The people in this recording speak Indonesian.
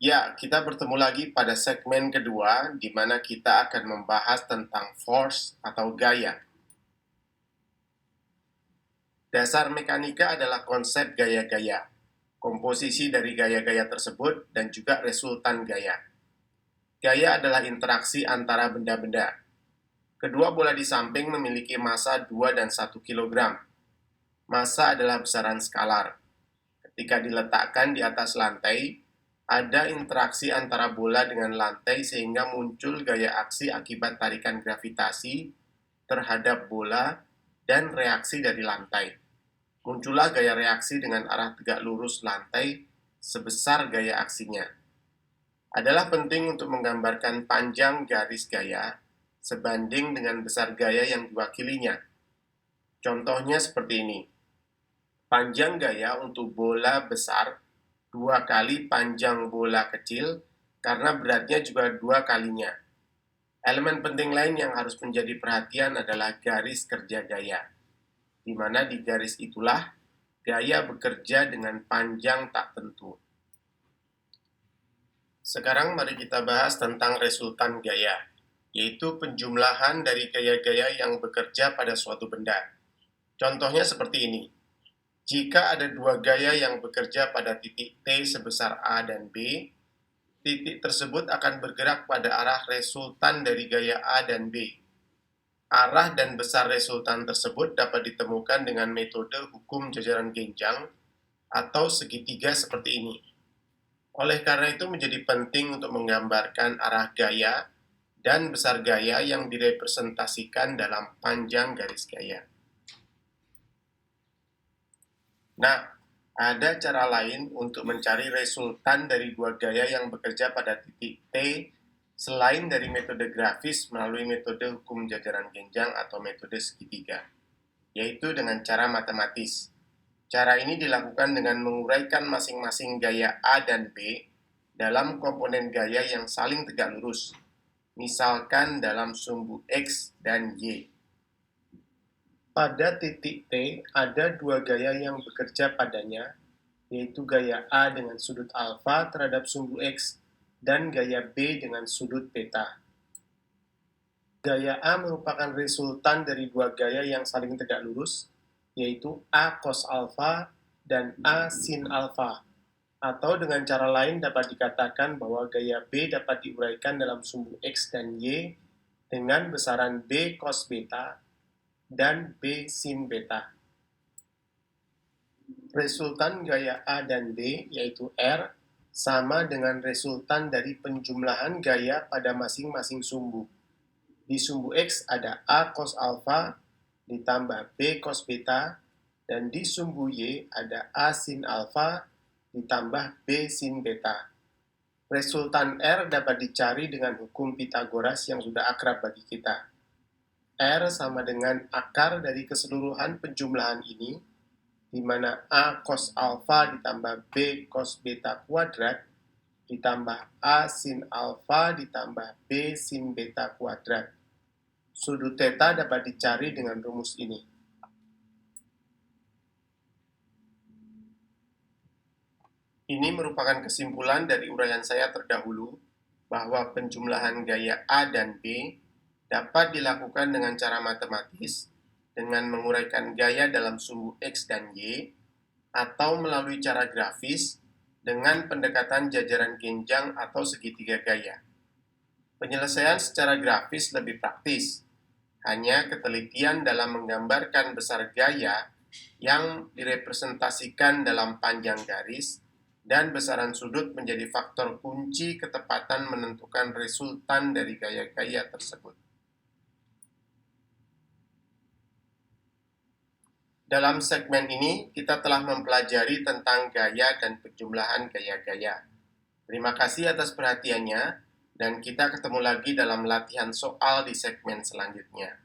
Ya, kita bertemu lagi pada segmen kedua, di mana kita akan membahas tentang force atau gaya. Dasar mekanika adalah konsep gaya-gaya, komposisi dari gaya-gaya tersebut, dan juga resultan gaya. Gaya adalah interaksi antara benda-benda. Kedua bola di samping memiliki massa 2 dan 1 kg. Massa adalah besaran skalar. Ketika diletakkan di atas lantai, ada interaksi antara bola dengan lantai sehingga muncul gaya aksi akibat tarikan gravitasi terhadap bola dan reaksi dari lantai. Muncullah gaya reaksi dengan arah tegak lurus lantai sebesar gaya aksinya. Adalah penting untuk menggambarkan panjang garis gaya sebanding dengan besar gaya yang diwakilinya. Contohnya seperti ini. Panjang gaya untuk bola besar 2 kali panjang bola kecil karena beratnya juga 2 kalinya. Elemen penting lain yang harus menjadi perhatian adalah garis kerja gaya, di mana di garis itulah gaya bekerja dengan panjang tak tentu. Sekarang mari kita bahas tentang resultan gaya, yaitu penjumlahan dari gaya-gaya yang bekerja pada suatu benda. Contohnya seperti ini. Jika ada dua gaya yang bekerja pada titik T sebesar A dan B, titik tersebut akan bergerak pada arah resultan dari gaya A dan B. Arah dan besar resultan tersebut dapat ditemukan dengan metode hukum jajaran genjang atau segitiga seperti ini. Oleh karena itu menjadi penting untuk menggambarkan arah gaya dan besar gaya yang direpresentasikan dalam panjang garis gaya. Nah, ada cara lain untuk mencari resultan dari dua gaya yang bekerja pada titik T selain dari metode grafis melalui metode hukum jajaran genjang atau metode segitiga, yaitu dengan cara matematis. Cara ini dilakukan dengan menguraikan masing-masing gaya A dan B dalam komponen gaya yang saling tegak lurus, misalkan dalam sumbu X dan Y. Pada titik T ada dua gaya yang bekerja padanya, yaitu gaya A dengan sudut alfa terhadap sumbu X dan gaya B dengan sudut beta. Gaya A merupakan resultan dari dua gaya yang saling tegak lurus, yaitu A cos alfa dan A sin alfa. Atau dengan cara lain dapat dikatakan bahwa gaya B dapat diuraikan dalam sumbu X dan Y dengan besaran B cos beta dan B sin beta. Resultan gaya A dan B, yaitu R, sama dengan resultan dari penjumlahan gaya pada masing-masing sumbu. Di sumbu X ada A cos alfa ditambah B cos beta, dan di sumbu Y ada A sin alfa ditambah B sin beta. Resultan R dapat dicari dengan hukum Pythagoras yang sudah akrab bagi kita. R sama dengan akar dari keseluruhan penjumlahan ini, di mana A cos alfa ditambah B cos beta kuadrat ditambah A sin alfa ditambah B sin beta kuadrat. Sudut theta dapat dicari dengan rumus ini. Ini merupakan kesimpulan dari uraian saya terdahulu bahwa penjumlahan gaya A dan B dapat dilakukan dengan cara matematis dengan menguraikan gaya dalam sumbu X dan Y atau melalui cara grafis dengan pendekatan jajaran genjang atau segitiga gaya. Penyelesaian secara grafis lebih praktis, hanya ketelitian dalam menggambarkan besar gaya yang direpresentasikan dalam panjang garis dan besaran sudut menjadi faktor kunci ketepatan menentukan resultan dari gaya-gaya tersebut. Dalam segmen ini, kita telah mempelajari tentang gaya dan penjumlahan gaya-gaya. Terima kasih atas perhatiannya, dan kita ketemu lagi dalam latihan soal di segmen selanjutnya.